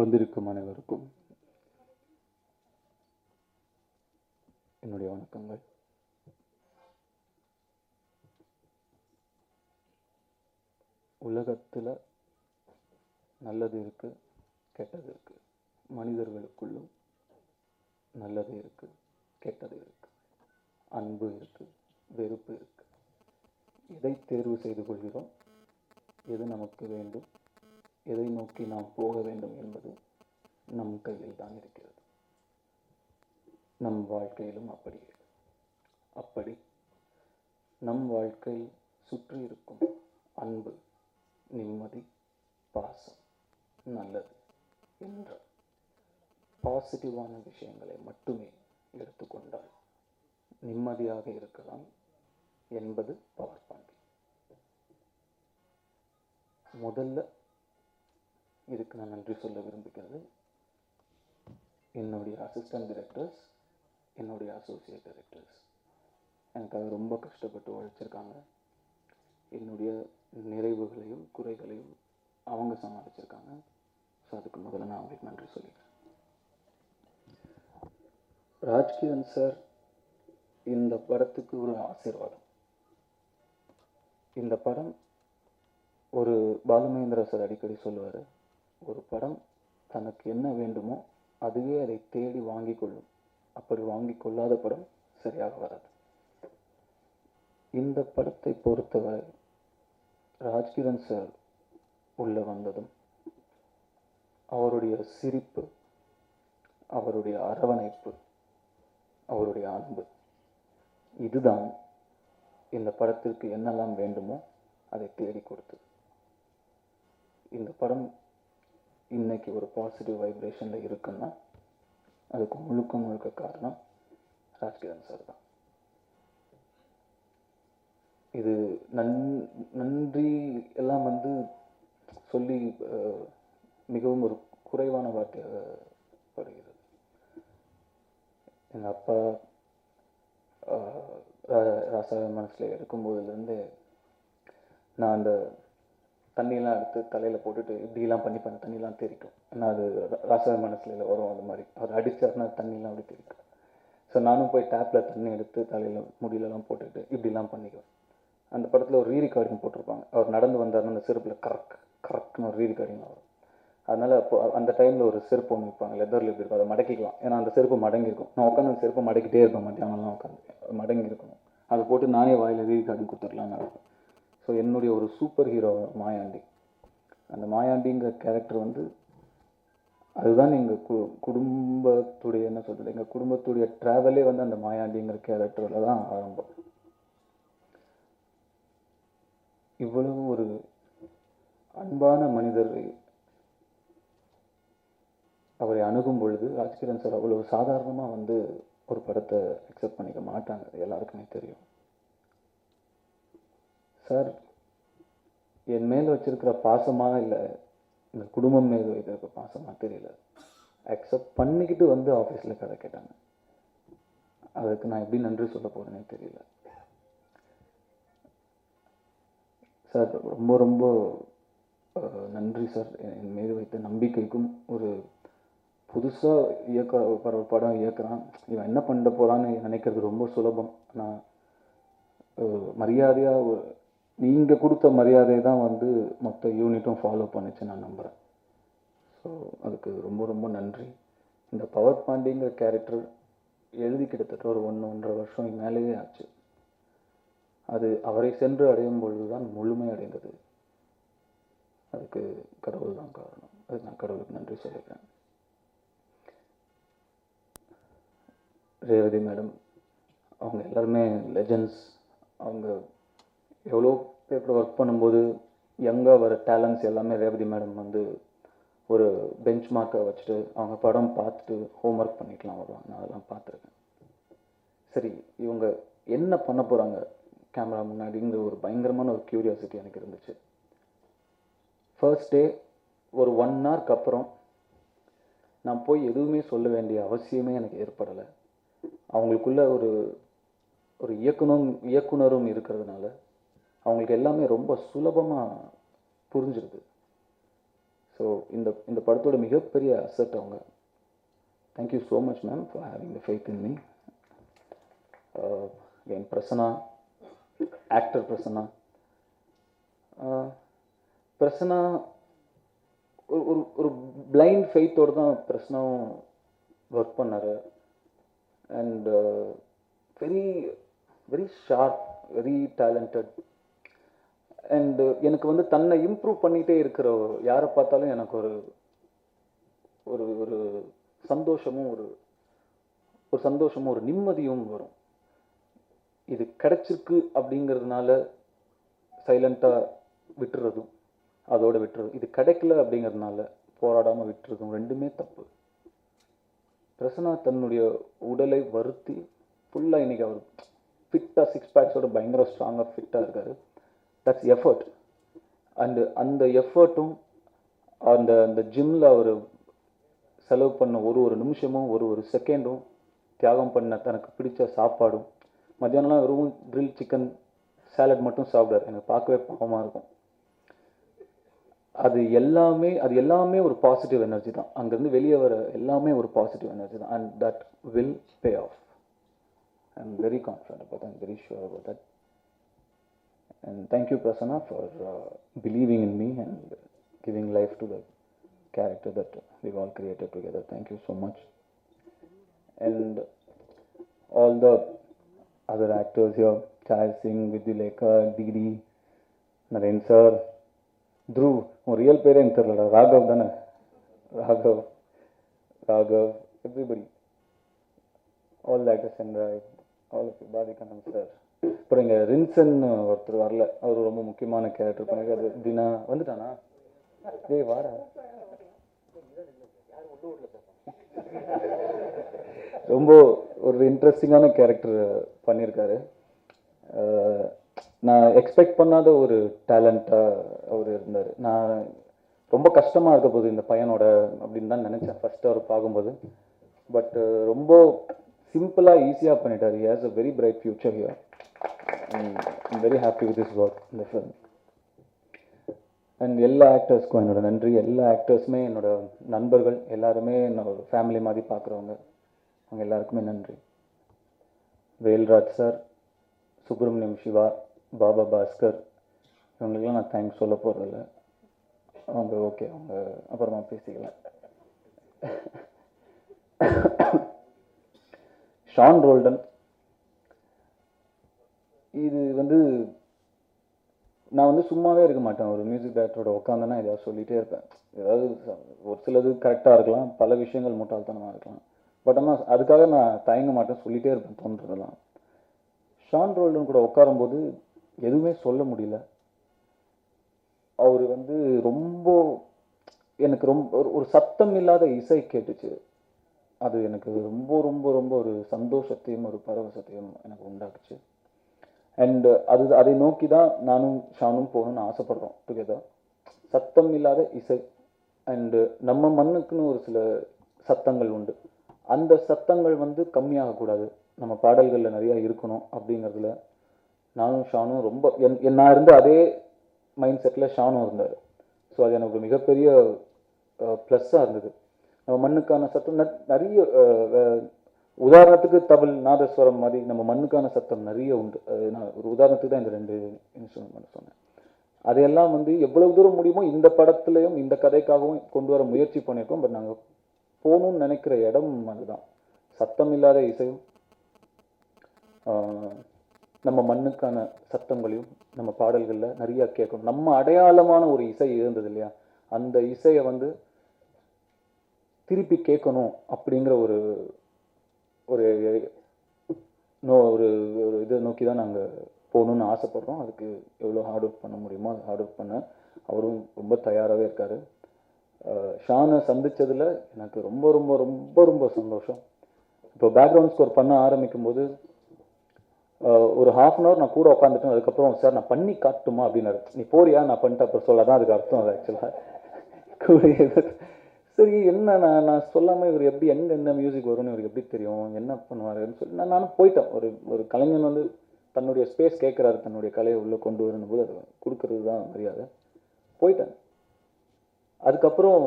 வந்திருக்கும் அனைவருக்கும் என்னுடைய வணக்கங்கள். உலகத்தில் நல்லது இருக்குது, கெட்டது இருக்குது. மனிதர்களுக்குள்ளும் நல்லது இருக்குது, கெட்டது இருக்குது. அன்பு இருக்குது, வெறுப்பு இருக்குது. எதை தேர்வு செய்து கொள்கிறோம், எது நமக்கு வேண்டும், எதை நோக்கி நாம் போக வேண்டும் என்பது நம் கையில் தான் இருக்கிறது. நம் வாழ்க்கையிலும் அப்படி நம் வாழ்க்கை சுற்றி இருக்கும் அன்பு, நிம்மதி, பாசம், நல்லது என்ற பாசிட்டிவான விஷயங்களை மட்டுமே எடுத்துக்கொண்டால் நிம்மதியாக இருக்கலாம் என்பது பவர் பாயிண்ட். முதல்ல இதுக்கு நான் நன்றி சொல்ல விரும்புகிறது என்னுடைய அசிஸ்டன்ட் டைரக்டர்ஸ், என்னுடைய அசோசியேட் டைரக்டர்ஸ். எனக்காக ரொம்ப கஷ்டப்பட்டு உழைச்சிருக்காங்க. என்னுடைய நிறைவுகளையும் குறைகளையும் அவங்க சமாளிச்சிருக்காங்க. ஸோ அதுக்கு முதல்ல நான் அவங்களுக்கு நன்றி சொல்லிக்கிறேன். ராஜ்கிரண் சார் இந்த படத்துக்கு ஒரு ஆசீர்வாதம். இந்த படம் ஒரு பாலுமகேந்திரா சார் அடிக்கடி சொல்லுவார், ஒரு படம் தனக்கு என்ன வேண்டுமோ அதுவே அதை தேடி வாங்கி கொள்ளும். அப்படி வாங்கி கொள்ளாத படம் சரியாக வராது. இந்த படத்தை பொறுத்தவரை ராஜ்கிரண் சார் உள்ள வந்ததும் அவருடைய சிரிப்பு, அவருடைய அரவணைப்பு, அவருடைய அன்பு, இதுதான் இந்த படத்திற்கு என்னெல்லாம் வேண்டுமோ அதை தேடி கொடுத்தது. இந்த படம் இன்னைக்கு ஒரு பாசிட்டிவ் வைப்ரேஷனில் இருக்குன்னா அதுக்கு முழுக்க காரணம் ராஜ்கிரண் சார் தான். இது நன்றி எல்லாம் சொல்லி மிகவும் ஒரு குறைவான வார்த்தையாக படுகிறது. எங்கள் அப்பா ராசாவை மனசில் எடுக்கும்போதுலேருந்து நான் அந்த தண்ணியெல்லாம் எடுத்து தலையில் போட்டுட்டு இப்படிலாம் பண்ணி தண்ணியெலாம் தெரிக்கும். ஏன்னா அது ராசாவை மனசில் வரும். அது மாதிரி அவர் அடித்தாருன்னா தண்ணியெலாம் அப்படி தெரிக்கும். ஸோ நானும் போய் டேப்பில் தண்ணி எடுத்து தலையில் முடியலலாம் போட்டுக்கிட்டு இப்படிலாம் பண்ணிக்குவேன். அந்த படத்தில் ஒரு ரீரெக்கார்டிங் போட்டிருப்பாங்க. அவர் நடந்து வந்தாருன்னா அந்த செருப்பில் கரெக்ட்னு ஒரு ரீரெக்கார்டிங் வரும். அதனால் அப்போ அந்த டைமில் ஒரு செருப்பு ஒன்று வைப்பாங்க, லெதரில் எப்படி இருக்கும், அதை மடக்கிக்கலாம். ஏன்னா அந்த செருப்பு மடங்கியிருக்கும். நான் உட்காந்து அந்த செருப்பை மடக்கிட்டே இருப்பேன், மத்தியானம்லாம் உட்காந்து மடங்கி இருக்கணும். அதை போட்டு நானே வாயில் ரீரெக்கார்டிங் கொடுத்துடலான்னு நினைப்பேன். ஸோ என்னுடைய ஒரு சூப்பர் ஹீரோ மாயாண்டி. அந்த மாயாண்டிங்கிற கேரக்டர் அதுதான் எங்கள் குடும்பத்துடைய என்ன சொல்கிறது, எங்கள் குடும்பத்துடைய ட்ராவலே அந்த மாயாண்டிங்கிற கேரக்டரில் தான் ஆரம்பம். இவ்வளவு ஒரு அன்பான மனிதர் அவரை அணுகும் பொழுது ராஜ்கிரண் சார் அவ்வளவு சாதாரணமாக ஒரு படத்தை அக்செப்ட் பண்ணிக்க மாட்டாங்க. அது எல்லாருக்குமே தெரியும். சார் என் மேல் வச்சிருக்கிற பாசமாக இல்லை, இந்த குடும்பம் மேல் வைத்திருக்க பாசமாக தெரியல, அக்செப்ட் பண்ணிக்கிட்டு ஆஃபீஸில் கதை கேட்டாங்க. அதுக்கு நான் எப்படி நன்றி சொல்ல போகிறேனே தெரியல. சார் ரொம்ப ரொம்ப நன்றி சார். என் மீது வைத்த நம்பிக்கைக்கும், ஒரு புதுசாக ஒரு படம் இயக்குறான், இவன் என்ன பண்ண போகிறான்னு நினைக்கிறது ரொம்ப சுலபம். ஆனால் மரியாதையாக நீங்கள் கொடுத்த மரியாதை தான் மொத்த யூனிட்டும் ஃபாலோ பண்ணிச்சு நான் நம்புகிறேன். ஸோ அதுக்கு ரொம்ப ரொம்ப நன்றி. இந்த பவர் பாண்டிங்கிற கேரக்டர் எழுதி கிட்டத்தட்ட ஒரு 1.5 வருஷம் மேலேயே ஆச்சு. அது அவரை சென்று அடையும் பொழுது தான் முழுமை அடைந்தது. அதுக்கு கடவுள் தான் காரணம். அதுக்கு நான் கடவுளுக்கு நன்றி சொல்லிக்கிறேன். ரேவதி மேடம் அவங்க எல்லாருமே லெஜண்ட்ஸ். அவங்க எவ்வளோ பேப்பர் ஒர்க் பண்ணும்போது யங்காக வர டேலண்ட்ஸ் எல்லாமே ரேவதி மேடம் ஒரு பெஞ்ச் மார்க்கை வச்சுட்டு அவங்க படம் பார்த்துட்டு ஹோம்ஒர்க் பண்ணிக்கலாம் வருவாங்க. நான் அதெல்லாம் பார்த்துருக்கேன். சரி, இவங்க என்ன பண்ண போகிறாங்க கேமரா முன்னாடிங்கிற ஒரு பயங்கரமான ஒரு க்யூரியாசிட்டி எனக்கு இருந்துச்சு. ஃபர்ஸ்ட் டே ஒரு 1 ஹவருக்கு அப்புறம் நான் போய் எதுவுமே சொல்ல வேண்டிய அவசியமே எனக்கு ஏற்படலை. அவங்களுக்குள்ள ஒரு இயக்குனரும் இருக்கிறதுனால அவங்களுக்கு எல்லாமே ரொம்ப சுலபமாக புரிஞ்சிருது. ஸோ ஸோ இந்த படத்தோட மிகப்பெரிய அசெட் அவங்க. Thank you so much ma'am for having the faith in me. N Prasanna, actor Prasanna. Prasanna ஒரு பிளைண்ட் ஃபெய்த்தோடு தான் பிரசனாவும் ஒர்க் பண்ணார். And very very sharp, very talented. And எனக்கு வந்து தன்னை இம்ப்ரூவ் பண்ணிகிட்டே இருக்கிற யாரை பார்த்தாலும் எனக்கு ஒரு ஒரு ஒரு சந்தோஷமும் ஒரு சந்தோஷமும் ஒரு நிம்மதியும் வரும். இது கிடைச்சிருக்கு அப்படிங்கிறதுனால சைலண்ட்டாக விட்டுறதும் அதோடு விட்டுறதும், இது கிடைக்கல அப்படிங்கிறதுனால போராடாமல் விட்டுறதும் ரெண்டுமே தப்பு. பிரசன்னா தன்னுடைய உடலை வருத்தி ஃபுல்லாக இன்றைக்கி அவர் ஃபிட்டாக 6 பேக்ஸோட பயங்கர ஸ்ட்ராங்காக ஃபிட்டாக இருக்கார். That's effort. அண்டு அந்த எஃபர்ட்டும் அந்த ஜிம்மில் அவர் செலவு பண்ண ஒரு நிமிஷமும் ஒரு செகண்டும் தியாகம் பண்ண தனக்கு பிடிச்ச சாப்பாடும், மத்தியானம்லாம் வெறும் கிரில் சிக்கன் சாலட் மட்டும் சாப்பிடாரு. எனக்கு பார்க்கவே பாவமாக இருக்கும். அது எல்லாமே ஒரு பாசிட்டிவ் எனர்ஜி தான். அங்கேருந்து வெளியே வர எல்லாமே ஒரு பாசிட்டிவ் எனர்ஜி தான். And that will pay off. I am very confident about that. I am very sure about that. And thank you, Prasanna, for believing in me and giving life to the character that we've all created together. Thank you so much. And all the other actors here, Chai Singh, Vidulekha, Didi, Naren sir, Dhruv, un real parent therla, Raghav dana, Raghav, everybody, all the actors and all of you, Badikanam sir. அப்புறம் இங்கே ரின்சன் ஒருத்தர் வரல, அவர் ரொம்ப முக்கியமான character பண்ணி. அது தினா வந்துட்டானா? டேய் வாடா. ரொம்ப ஒரு இன்ட்ரெஸ்டிங்கான கேரக்டர் பண்ணியிருக்காரு. நான் எக்ஸ்பெக்ட் பண்ணாத ஒரு டேலண்ட்டாக அவர் இருந்தார். நான் ரொம்ப கஷ்டமாக இருக்க போகுது இந்த பையனோட அப்படின்னு தான் நினச்சேன் ஃபஸ்ட்டு அவர் பார்க்கும்போது. பட் ரொம்ப சிம்பிளாக ஈஸியாக பண்ணிட்டார். He has a very bright future here. I'm very happy with this work in the film. And எல்லா ஆக்டர்ஸ்க்கும் என்னோட நன்றி. எல்லா ஆக்டர்ஸுமே என்னோட நண்பர்கள், எல்லாருமே என்னோட ஃபேமிலி மாதிரி பார்க்குறவங்க, அவங்க எல்லாருக்குமே நன்றி. வேல்ராஜ் சார், சுப்ரமணியம் சிவா, பாபா பாஸ்கர், இவங்களுக்கெல்லாம் நான் தேங்க்ஸ் சொல்ல போகிறதில்ல. அவங்க ஓகே, அவங்க அப்புறமா பேசிக்கலாம். ஷான் ரோல்டன், இது வந்து நான் வந்து சும்மாவே இருக்க மாட்டேன். ஒரு மியூசிக் டைரக்டரோட உட்காந்தேன்னா ஏதாவது சொல்லிகிட்டே இருப்பேன். ஏதாவது ஒரு சிலது கரெக்டாக இருக்கலாம், பல விஷயங்கள் முட்டாள்தனமாக இருக்கலாம். பட் ஆனால் அதுக்காக நான் தயங்க மாட்டேன், சொல்லிகிட்டே இருப்பேன் தோன்றதெல்லாம். ஷான் ரோல்டன் கூட உட்காரும்போது எதுவுமே சொல்ல முடியல. அவர் வந்து ரொம்ப எனக்கு ஒரு சத்தம் இல்லாத இசை கேட்டுச்சு. அது எனக்கு ரொம்ப ரொம்ப ரொம்ப ஒரு சந்தோஷத்தையும் ஒரு பரவசத்தையும் எனக்கு உண்டாக்குச்சு. அண்ட் அதை நோக்கி தான் நானும் ஷானும் போகணும்னு ஆசைப்படுறோம் டுகெதர். சத்தம் இல்லாத இசை. அண்டு நம்ம மண்ணுக்குன்னு ஒரு சில சத்தங்கள் உண்டு. அந்த சத்தங்கள் வந்து கம்மியாகக்கூடாது, நம்ம பாடல்களில் நிறையா இருக்கணும் அப்படிங்கிறதுல நானும் ஷானும் ரொம்ப நான் இருந்த அதே மைண்ட் செட்டில் ஷானும் இருந்தார். ஸோ அது எனக்கு மிகப்பெரிய ப்ளஸ்ஸாக இருந்தது. நம்ம மண்ணுக்கான சத்தம் நிறைய, உதாரணத்துக்கு தபில், நாதஸ்வரம் மாதிரி நம்ம மண்ணுக்கான சத்தம் நிறைய உண்டு. நான் ஒரு உதாரணத்துக்கு தான் இந்த 2 இன்ஸ்ட்ருமெண்ட் சொன்னேன். அதையெல்லாம் வந்து எவ்வளவு தூரம் முடியுமோ இந்த படத்துலையும் இந்த கதைக்காகவும் கொண்டு வர முயற்சி பண்ணியிருக்கோம். பட் நாங்கள் போகணும்னு நினைக்கிற இடம் அதுதான். சத்தம் இல்லாத இசையும் நம்ம மண்ணுக்கான சத்தங்களையும் நம்ம பாடல்களில் நிறையா கேட்கணும். நம்ம அடையாளமான ஒரு இசை இருந்தது இல்லையா, அந்த இசையை வந்து திருப்பி கேட்கணும் அப்படிங்கிற ஒரு ஒரு ஒரு இதை நோக்கி தான் நாங்கள் போகணுன்னு ஆசைப்படுறோம். அதுக்கு எவ்வளோ ஹார்ட் ஒர்க் பண்ண முடியுமோ அது ஹார்ட் ஒர்க் பண்ண அவரும் ரொம்ப தயாராகவே இருக்கார். ஷானை சந்தித்ததில் எனக்கு ரொம்ப ரொம்ப ரொம்ப ரொம்ப சந்தோஷம். இப்போ பேக்ரவுண்ட் ஸ்கோர் பண்ண ஆரம்பிக்கும் போது ஒரு 1/2 அன் ஹவர் நான் கூட உட்காந்துட்டேன். அதுக்கப்புறம் சார் நான் பண்ணி காட்டுமா அப்படின்னாரு. நீ போறியா, நான் பண்ணிட்டு அப்புறம் சொல்லாதான் அதுக்கு அர்த்தம். அது ஆக்சுவலாக கூட சரி என்ன நான் சொல்லாமல் இவர் எப்படி எங்கே என்ன மியூசிக் வரும்னு இவருக்கு எப்படி தெரியும், என்ன பண்ணுவாருன்னு சொல்லி நானும் போயிட்டேன். ஒரு கலைஞன் வந்து தன்னுடைய ஸ்பேஸ் கேட்குறாரு, தன்னுடைய கலையை உள்ளே கொண்டு வரணும் போது அதை கொடுக்கறது தான் மரியாதை. போயிட்டேன். அதுக்கப்புறம்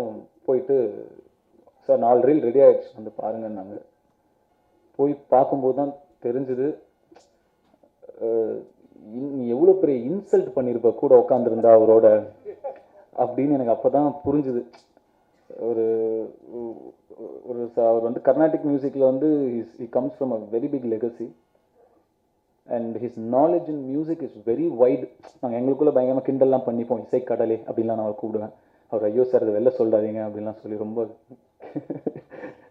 போயிட்டு சார் 4 ரீல் ரெடி ஆகிடுச்சு வந்து பாருங்கன்னாங்க. போய் பார்க்கும்போது தான் தெரிஞ்சுது நீ எவ்வளோ பெரிய இன்சல்ட் பண்ணியிருப்ப கூட உட்காந்துருந்தா அவரோட அப்படின்னு எனக்கு அப்போ தான் புரிஞ்சுது. ஒரு ஒரு அவர் வந்து கர்நாடிக் மியூசிக்கில் வந்து he comes from a very big legacy and his knowledge in music is very wide. நாங்கள் எங்களுக்குள்ளே பயங்கரமாக கிண்டல்லாம் பண்ணிப்போம், இசைக்கடலே அப்படின்லாம் நான் அவர் கூப்பிடுவேன். அவர் ஐயோ சார் அதை வெளில சொல்லாதீங்க அப்படின்லாம் சொல்லி ரொம்ப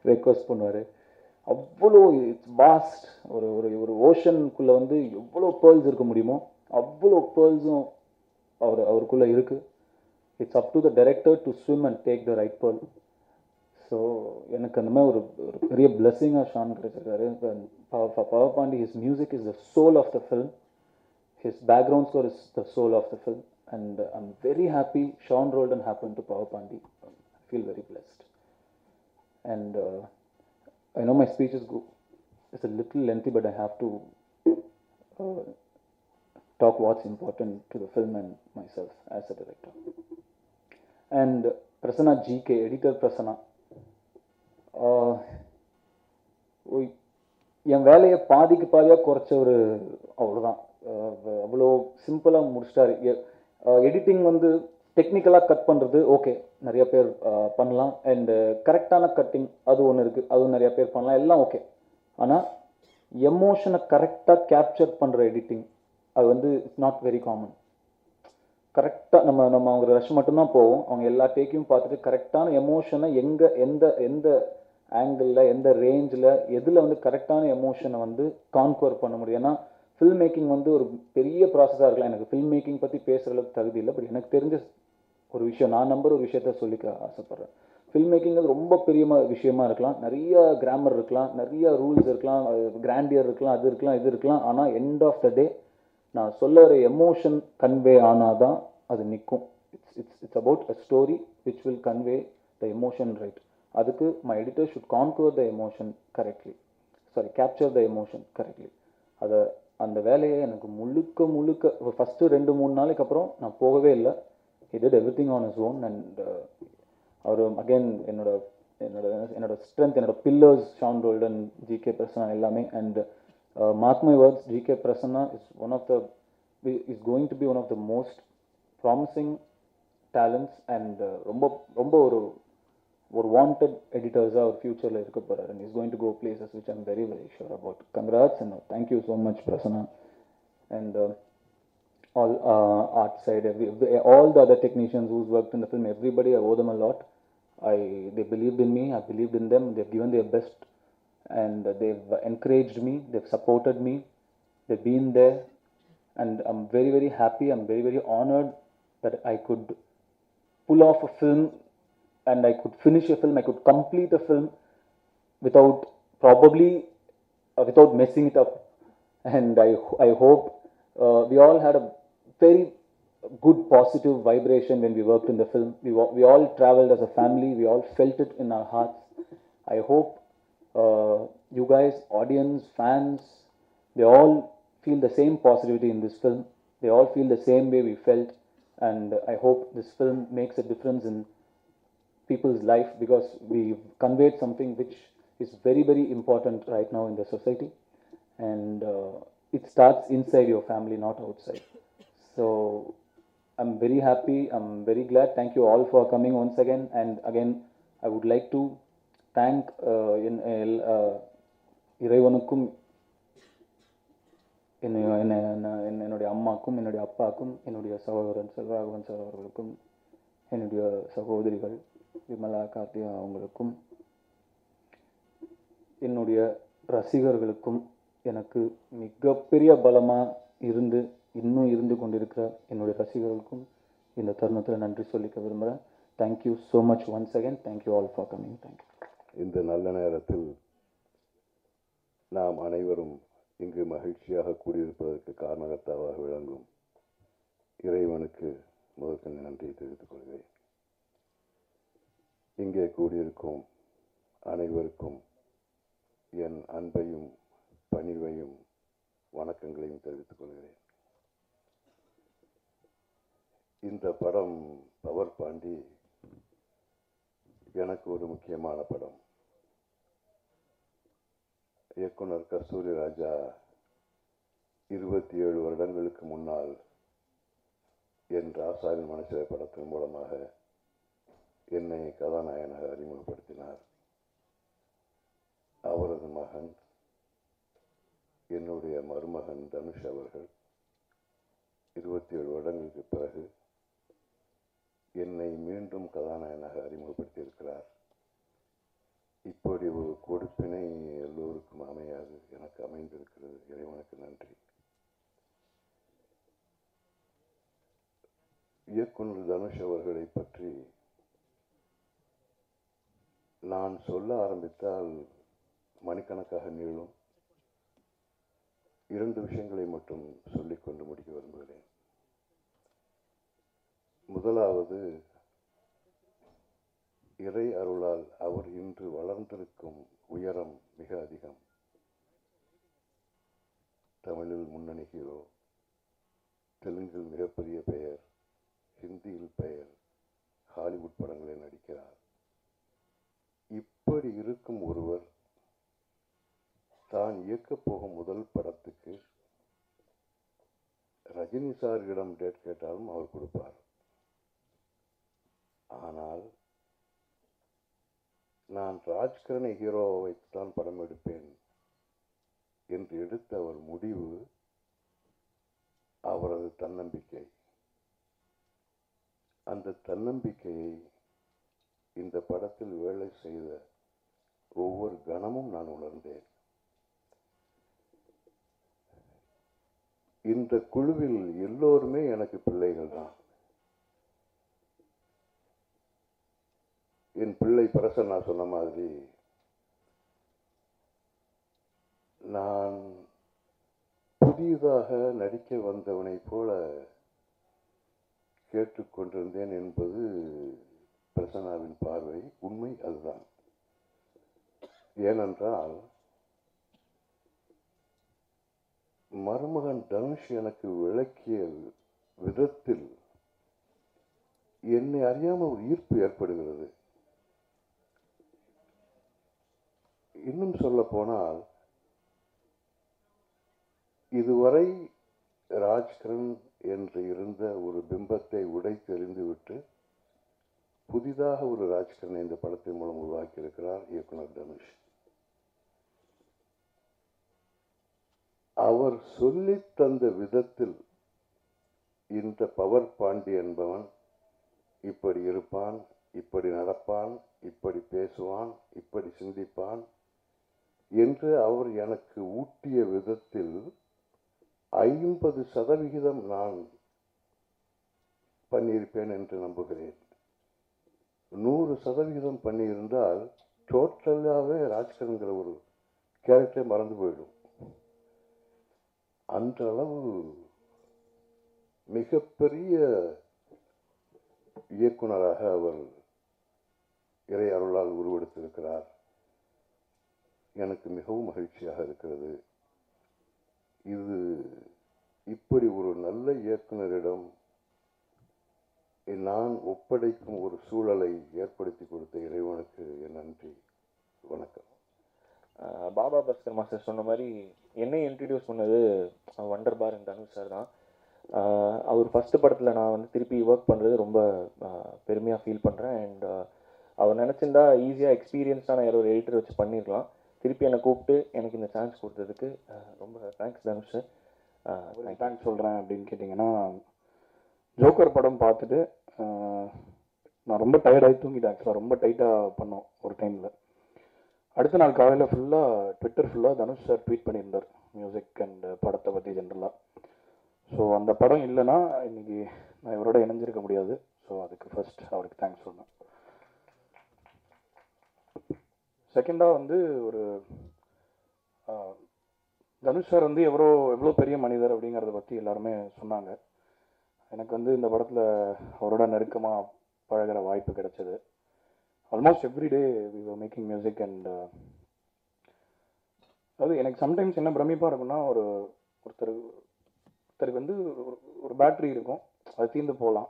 ரெக்வஸ்ட் பண்ணுவார். அவ்வளோ இட்ஸ் வாஸ்ட். ஒரு ஒரு ஒரு ஓஷனுக்குள்ளே வந்து எவ்வளோ பேர்ல்ஸ் இருக்க முடியுமோ அவ்வளோ பேர்ல்ஸும் அவருக்குள்ளே இருக்குது. It's up to the director to swim and take the right pearl. So எனக்கு அந்த மாதிரி ஒரு பெரிய பிளெஸிங்காக ஷான் கிடைச்சிருக்காரு. Power Paandi, his music is the soul of the film. His background score is the soul of the film, and I'm very happy Sean Roldan happened to Power Pandi. I feel very blessed. And I know my speech is it's a little lengthy, but I have to talk what's important to the film and myself as a director. And Prasanna GK, editor Prasanna. என் வேலையை பாதிக்கு பாதியாக குறைச்ச ஒரு அவ்வளோதான். அவ்வளோ சிம்பிளாக முடிச்சிட்டாரு. Editing வந்து டெக்னிக்கலாக கட் பண்ணுறது ஓகே, நிறைய பேர் பண்ணலாம். அண்டு கரெக்டான கட்டிங் அது ஒன்று இருக்குது, அதுவும் நிறைய பேர் பண்ணலாம், எல்லாம் ஓகே. ஆனால் எமோஷனை கரெக்டாக கேப்சர் பண்ணுற எடிட்டிங் அது வந்து இட்ஸ் நாட் வெரி காமன். கரெக்டாக நம்ம அவங்க ரஷ் மட்டும்தான் போவோம், அவங்க எல்லா டேக்கையும் பார்த்துட்டு கரெக்டான எமோஷனை எங்கே எந்த ஆங்கிளில் எந்த ரேஞ்சில் எதில் வந்து கரெக்டான எமோஷனை வந்து கான்கவர் பண்ண முடியும். ஏன்னா ஃபில்ம் மேக்கிங் வந்து ஒரு பெரிய ப்ராசஸாக இருக்கலாம். எனக்கு ஃபில்ம் மேக்கிங் பற்றி பேசுகிற அளவுக்கு தகுதி இல்லை, பட் எனக்கு தெரிஞ்ச ஒரு விஷயம், நான் நம்புற ஒரு விஷயத்த சொல்லிக்க ஆசைப்பட்றேன். ஃபில்ம் மேக்கிங் அது ரொம்ப பெரிய விஷயமா இருக்கலாம், நிறைய கிராமர் இருக்கலாம், நிறைய ரூல்ஸ் இருக்கலாம், கிராண்டியர் இருக்கலாம், அது இருக்கலாம், இது இருக்கலாம். ஆனால் எண்ட் ஆஃப் த டே நான் சொல்ல ஒரு எமோஷன் கன்வே ஆனால் தான் அது நிற்கும். It's about a story which will convey the emotion right. அதுக்கு my editor should conquer the emotion correctly, capture the emotion correctly. அதை அந்த வேலையை எனக்கு முழுக்க ஃபஸ்ட்டு 2-3 நாளைக்கு அப்புறம் நான் போகவே இல்லை. He did everything on his own. And அவர் அகெயின் என்னோட ஸ்ட்ரென்த், என்னோட pillars Sean Roldan, GK Prasanna எல்லாமே. And mark my words, GK Prasanna is going to be one of the most promising talents. And ரொம்ப ஒரு வாண்டட் எடிட்டர்ஸாக ஒரு ஃபியூச்சரில் இருக்க போகிறார். And is going to go places which I'm very very sure about. Congrats and thank you so much Prasanna. And all art side, all the other technicians who's worked in the film, everybody, I owe them a lot. They believed in me, I believed in them, they've given their best, and they've encouraged me, they've supported me, they've been there, and I'm very very happy, I'm very very honored that I could pull off a film, and I could finish a film, I could complete a film without without messing it up. And I hope we all had a very good positive vibration when we worked in the film. We all traveled as a family, we all felt it in our hearts. I hope you guys, audience, fans, they all feel the same positivity in this film. They all feel the same way we felt. And I hope this film makes a difference in people's life, because we've conveyed something which is very very important right now in the society. And it starts inside your family, not outside. So I'm very happy, I'm very glad. Thank you all for coming once again. And again I would like to thank இறைவனுக்கும், என்னுடைய அம்மாக்கும், என்னுடைய அப்பாக்கும், என்னுடைய சகோதரன் Selvaraghavan sir அவர்களுக்கும், என்னுடைய சகோதரிகள் விமலா, கார்த்தியா அவங்களுக்கும், என்னுடைய ரசிகர்களுக்கும், எனக்கு மிகப்பெரிய பலமாக இன்னும் இருந்து கொண்டிருக்கிற என்னுடைய ரசிகர்களுக்கும் இந்த தருணத்தில் நன்றி சொல்லிக்க விரும்புகிறேன். Thank you so much once again. Thank you all for coming. Thank you. இந்த நல்ல நேரத்தில் நாம் அனைவரும் இங்கு மகிழ்ச்சியாக கூடியிருப்பதற்கு காரணகர்த்தாவாக விளங்கும் இறைவனுக்கு முதற்கண் நன்றியை தெரிவித்துக் கொள்கிறேன். இங்கே கூடியிருக்கும் அனைவருக்கும் என் அன்பையும் பணிவையும் வணக்கங்களையும் தெரிவித்துக் கொள்கிறேன். இந்த படம் பவர் பாண்டி எனக்கு ஒரு முக்கியமான படம். இயக்குனர் கஸ்தூரி ராஜா 27 வருடங்களுக்கு முன்னால் என் ராசாவின் மனசிலை படத்தின் மூலமாக என்னை கதாநாயகனாக அறிமுகப்படுத்தினார். அவரது மகன், என்னுடைய மருமகன் தனுஷ் அவர்கள் 27 வருடங்களுக்கு பிறகு என்னை மீண்டும் கதாநாயகனாக அறிமுகப்படுத்தியிருக்கிறார். இப்படி ஒரு கொடுப்பினை எல்லோருக்கும் அமையாது, எனக்கு அமைந்திருக்கிறது. இறைவனுக்கு நன்றி. இயக்குனர் தனுஷ் அவர்களை பற்றி நான் சொல்ல ஆரம்பித்தால் மணிக்கணக்காக நீளும். 2 விஷயங்களை மட்டும் சொல்லிக்கொண்டு முடிக்க விரும்புகிறேன். முதலாவது, இறை அருளால் அவர் இன்று வளர்ந்திருக்கும் உயரம் மிக அதிகம். தமிழில் முன்னணி ஹீரோ, தெலுங்கில் மிகப்பெரிய பெயர், ஹிந்தியில் பெயர், ஹாலிவுட் படங்களில் நடிக்கிறார். இப்படி இருக்கும் ஒருவர் தான் இயக்கப் போகும் முதல் படத்துக்கு ரஜினி சாரிடம் டேட் கேட்டாலும் அவர் கொடுப்பார். ஆனால் நான் ராஜ்கிரணை ஹீரோவை வைத்துத்தான் படம் எடுப்பேன் என்று எடுத்த அவர் முடிவு அவரது தன்னம்பிக்கை. அந்த தன்னம்பிக்கையை இந்த படத்தில் வேலை செய்த ஒவ்வொரு கணமும் நான் உணர்ந்தேன். இந்த குழுவில் எல்லோருமே எனக்கு பிள்ளைகள் தான். என் பிள்ளை பிரசன்னா சொன்ன மாதிரி, நான் புதிதாக நடிக்க வந்தவனை போல கேட்டுக்கொண்டிருந்தேன் என்பது பிரசன்னாவின் பார்வை. உண்மை அதுதான். ஏனென்றால் மருமகன் தனுஷ் எனக்கு விளக்கிய விதத்தில் என்னை அறியாமல் ஒரு ஈர்ப்பு ஏற்படுகிறது. இன்னும் சொல்ல போனால், இதுவரை ராஜ்கிரண் என்று இருந்த ஒரு பிம்பத்தை உடைத்தெறிந்துவிட்டு புதிதாக ஒரு ராஜ்கிரணை இந்த படத்தின் மூலம் உருவாக்கியிருக்கிறார் இயக்குனர் தனுஷ். அவர் சொல்லித் தந்த விதத்தில் இந்த பவர் பாண்டி என்பவன் இப்படி இருப்பான், இப்படி நடப்பான், இப்படி பேசுவான், இப்படி சிந்திப்பான் என்று அவர் எனக்கு ஊட்டிய விதத்தில் 50% நான் பண்ணியிருப்பேன் என்று நம்புகிறேன். 100% பண்ணியிருந்தால் டோட்டலாகவே ராஜ்கிரன்கிற ஒரு கேரக்டரை மறந்து போயிடும். அந்த அளவு மிகப்பெரிய இயக்குனராக அவர் இறை அருளால் உருவெடுத்திருக்கிறார். எனக்கு மிகவும் மகிழ்ச்சியாக இருக்கிறது. இது இப்படி ஒரு நல்ல இயக்குனரிடம் நான் ஒப்படைக்கும் ஒரு சூழலை ஏற்படுத்தி கொடுத்த இறைவனுக்கு என் நன்றி. வணக்கம். பாபா பாஸ்கர் மாஸ்டர் சொன்ன மாதிரி என்னை இன்ட்ரடியூஸ் பண்ணது வண்டர் பார் தனுஷ் சார் தான். அவர் ஃபஸ்ட்டு படத்தில் நான் வந்து திருப்பி ஒர்க் பண்ணுறது ரொம்ப பெருமையாக ஃபீல் பண்ணுறேன். அண்ட் அவர் நினச்சிருந்தா ஈஸியாக எக்ஸ்பீரியன்ஸான யாரோ ஒரு எடிட்டர் வச்சு பண்ணியிருக்கலாம். திருப்பி என்னை கூப்பிட்டு எனக்கு இந்த சான்ஸ் கொடுத்ததுக்கு ரொம்ப தேங்க்ஸ் தனுஷ் சார். தேங்க்ஸ் சொல்கிறேன் அப்படின்னு கேட்டிங்கன்னா, ஜோக்கர் படம் பார்த்துட்டு நான் ரொம்ப டயர்டாகி தூங்கிட்டேன். ஆக்சுவலாக ரொம்ப டைட்டாக பண்ணோம் ஒரு டைமில். அடுத்த நாள் காலையில் ஃபுல்லாக ட்விட்டர் ஃபுல்லாக தனுஷ் சார் ட்வீட் பண்ணியிருந்தார் மியூசிக் அண்ட் படத்தை பற்றி ஜென்ரலாக. ஸோ அந்த படம் இல்லைன்னா இன்றைக்கி நான் இவரோட இணைஞ்சிருக்க முடியாது. ஸோ அதுக்கு ஃபர்ஸ்ட் அவருக்கு தேங்க்ஸ் சொன்னேன். செகண்டாக வந்து ஒரு தனுஷ் சார் வந்து எவ்வளோ பெரிய மனிதர் அப்படிங்கிறத பற்றி எல்லாருமே சொன்னாங்க. எனக்கு வந்து இந்த படத்தில் அவரோட நெருக்கமாக பழகிற வாய்ப்பு கிடைச்சது. Almost everyday we were making music. And அது எனக்கு சம்டைம்ஸ் என்ன பிரமிப்பாக இருக்குன்னா, ஒருத்தருக்கு வந்து ஒரு பேட்ரி இருக்கும், அது தீர்ந்து போகலாம்.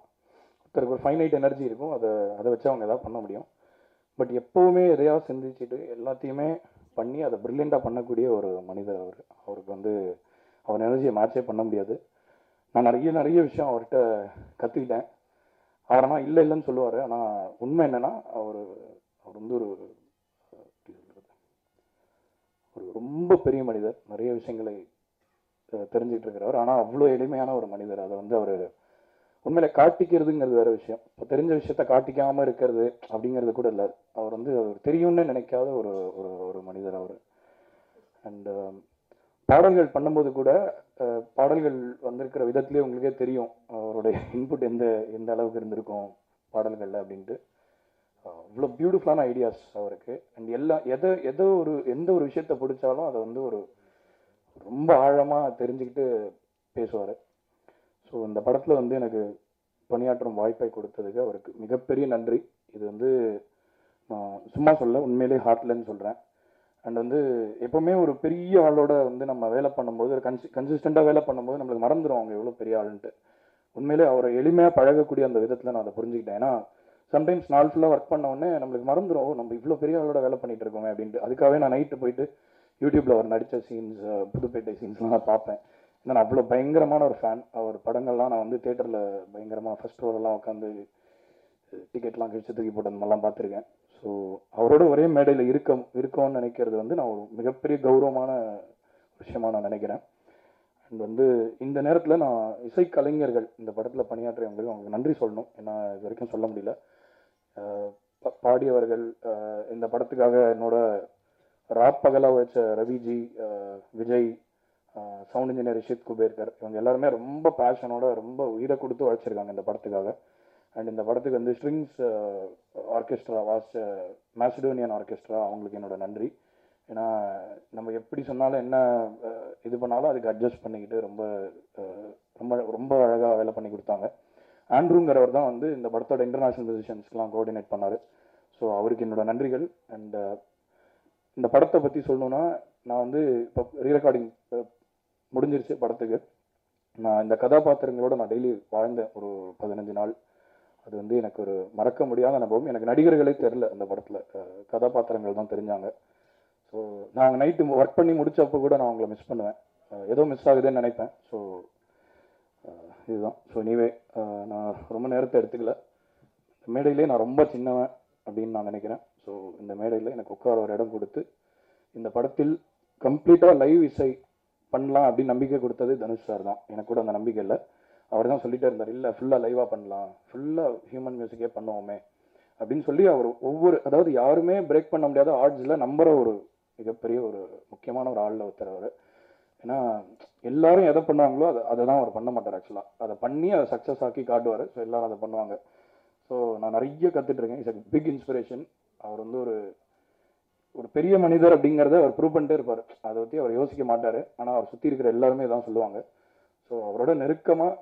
ஒருத்தருக்கு ஒரு ஃபைனைட் எனர்ஜி இருக்கும், அதை வச்சு அவங்க எதாவது பண்ண முடியும். பட் எப்போவுமே எதையாவது சிந்திச்சுட்டு எல்லாத்தையுமே பண்ணி அதை ப்ரில்லியண்ட்டாக பண்ணக்கூடிய ஒரு மனிதர் அவர். அவருக்கு வந்து அவர் எனர்ஜியை மேட்சே பண்ண முடியாது. நான் நிறைய விஷயம் அவர்கிட்ட கற்றுக்கிட்டேன். அவர் ஆனால் இல்லைன்னு சொல்லுவார். ஆனால் உண்மை என்னென்னா அவர் வந்து ஒரு எப்படி சொல்றது, ஒரு ரொம்ப பெரிய மனிதர். நிறைய விஷயங்களை தெரிஞ்சுக்கிட்டு இருக்கிறவர். ஆனால் அவ்வளோ எளிமையான ஒரு மனிதர். அதை வந்து அவர் உண்மையில காட்டிக்கிறதுங்கிறது வேற விஷயம். இப்போ தெரிஞ்ச விஷயத்த காட்டிக்காமல் இருக்கிறது அப்படிங்கிறது கூட இல்லை. அவர் வந்து அவர் தெரியும்னு நினைக்காத ஒரு ஒரு ஒரு மனிதர் அவர். அண்ட் பாடல்கள் பண்ணும்போது கூட பாடல்கள் வந்திருக்கிற விதத்துலேயே உங்களுக்கே தெரியும் அவருடைய இன்புட் எந்த எந்த அளவுக்கு இருந்திருக்கும் பாடல்களில் அப்படின்ட்டு. அவ்வளோ பியூட்டிஃபுல்லான ஐடியாஸ் அவருக்கு. அண்ட் எந்த ஒரு விஷயத்தை பிடிச்சாலும் அதை வந்து ஒரு ரொம்ப ஆழமாக தெரிஞ்சுக்கிட்டு பேசுவார். ஸோ இந்த படத்தில் வந்து எனக்கு பணியாற்றும் வாய்ப்பை கொடுத்ததுக்கு அவருக்கு மிகப்பெரிய நன்றி. இது வந்து நான் சும்மா சொல்ல, உண்மையிலே ஹார்ட்லன்னு சொல்கிறேன். அண்ட் வந்து எப்போவுமே ஒரு பெரிய ஆளோட வந்து நம்ம வேலை பண்ணும்போது கன்சிஸ்டண்ட்டாக வேலை பண்ணும்போது நம்மளுக்கு மறந்துடும் அவங்க எவ்வளோ பெரிய ஆளுன்ட்டு. உண்மையிலே அவரை எளிமையாக பழகக்கூடிய அந்த விதத்தில் நான் அதை புரிஞ்சுக்கிட்டேன். ஏன்னா சம்டைம்ஸ் நாள் ஃபுல்லாக ஒர்க் பண்ண உடனே நம்மளுக்கு மறந்துடும், நம்ம இவ்வளோ பெரிய ஆளோட வேலை பண்ணிட்டு இருக்கோமே அப்படின்ட்டு. அதுக்காகவே நான் நைட்டு போயிட்டு யூடியூப்பில் அவர் நடித்த சீன்ஸ், புதுப்பேட்டை சீன்ஸ்லாம் நான் பார்ப்பேன். ஏன்னா நான் அவ்வளோ பயங்கரமான ஒரு ஃபேன். அவர் படங்கள்லாம் நான் வந்து தேட்டரில் பயங்கரமாக ஃபர்ஸ்ட் ரோலெல்லாம் உட்காந்து டிக்கெட்லாம் கழிச்சு தூக்கி போட்டு அந்த மாதிரிலாம் பார்த்துருக்கேன். ஸோ அவரோட ஒரே மேடையில் இருக்கோன்னு நினைக்கிறது வந்து நான் ஒரு மிகப்பெரிய கௌரவமான விஷயமாக நான் நினைக்கிறேன். அண்ட் வந்து இந்த நேரத்தில் நான் இசைக்கலைஞர்கள் இந்த படத்தில் பணியாற்றியவங்களுக்கு அவங்களுக்கு நன்றி சொல்லணும். ஏன்னா இது வரைக்கும் சொல்ல முடியல. பாடியவர்கள், இந்த படத்துக்காக என்னோட ராப்பகலாக வச்ச ரவிஜி, விஜய், சவுண்ட் இன்ஜினியர் ரிஷித் குபேர்கர், இவங்க எல்லாருமே ரொம்ப பேஷனோட ரொம்ப உயிரை கொடுத்து உழைச்சிருக்காங்க இந்த படத்துக்காக. அண்ட் இந்த படத்துக்கு வந்து ஸ்ட்ரிங்ஸ் ஆர்கெஸ்ட்ரா வாசிச்ச மேசிடோனியன் ஆர்கெஸ்ட்ரா, அவங்களுக்கு என்னோட நன்றி. ஏன்னா நம்ம எப்படி சொன்னாலும் என்ன இது பண்ணாலும் அதுக்கு அட்ஜஸ்ட் பண்ணிக்கிட்டு ரொம்ப ரொம்ப ரொம்ப அழகாக வேலை பண்ணி கொடுத்தாங்க. ஆண்ட்ரூங்கிறவர் தான் வந்து இந்த படத்தோட இன்டர்நேஷ்னல் மியூசிஷியன்ஸ்க்கெலாம் கோஆர்டினேட் பண்ணார். ஸோ அவருக்கு என்னோட நன்றிகள். அண்ட் இந்த படத்தை பற்றி சொல்லணுன்னா, நான் வந்து இப்போ ரீரெக்கார்டிங் முடிஞ்சிருச்சு படத்துக்கு. நான் இந்த கதாபாத்திரங்களோட நான் டெய்லி வாழ்ந்தேன் ஒரு 15 நாள். அது வந்து எனக்கு ஒரு மறக்க முடியாத அனுபவம். எனக்கு நடிகர்களே தெரில அந்த படத்தில், கதாபாத்திரங்கள் தான் தெரிஞ்சாங்க. ஸோ நான் நைட்டு ஒர்க் பண்ணி முடிச்சப்போ கூட நான் அவங்கள மிஸ் பண்ணுவேன், ஏதோ மிஸ் ஆகுதுன்னு நினைப்பேன். ஸோ இதுதான். ஸோ எனிவே நான் ரொம்ப நேரத்தை எடுத்துக்கல. இந்த மேடையிலே நான் ரொம்ப சின்னவன் அப்படின்னு நான் நினைக்கிறேன். ஸோ இந்த மேடையில் எனக்கு உட்கார ஒரு இடம் கொடுத்து இந்த படத்தில் கம்ப்ளீட்டாக லைவ் இசை பண்ணலாம் அப்படின்னு நம்பிக்கை கொடுத்தது தனுஷ் சார் தான். எனக்கு கூட அந்த நம்பிக்கை இல்லை. அவர் தான் சொல்லிட்டே இருந்தார், இல்லை ஃபுல்லாக லைவாக பண்ணலாம், ஃபுல்லாக ஹியூமன் மியூசிக்கே பண்ணுவோமே அப்படின்னு சொல்லி அவர் அதாவது யாருமே பிரேக் பண்ண முடியாத ஆர்ட்ஸில் நம்புற ஒரு மிகப்பெரிய ஒரு முக்கியமான ஒரு ஆளில் ஒருத்தர் அவர். ஏன்னா எல்லாரும் எதை பண்ணாங்களோ அதை தான் அவர் பண்ண மாட்டார். ஆக்சுவலாக அதை பண்ணி அதை சக்ஸஸ் ஆக்கி காட்டுவார். ஸோ எல்லாரும் அதை பண்ணுவாங்க. ஸோ நான் நிறைய கற்றுட்ருக்கேன். It's a big inspiration. அவர் வந்து ஒரு பெரிய மனிதர் அப்படிங்கிறத அவர் ப்ரூவ் பண்ணிட்டே இருப்பார். அதை பற்றி அவர் யோசிக்க மாட்டார். ஆனால் அவர் சுற்றி இருக்கிற எல்லாருமே தான் சொல்லுவாங்க. ஸோ அவரோட நெருக்கமாக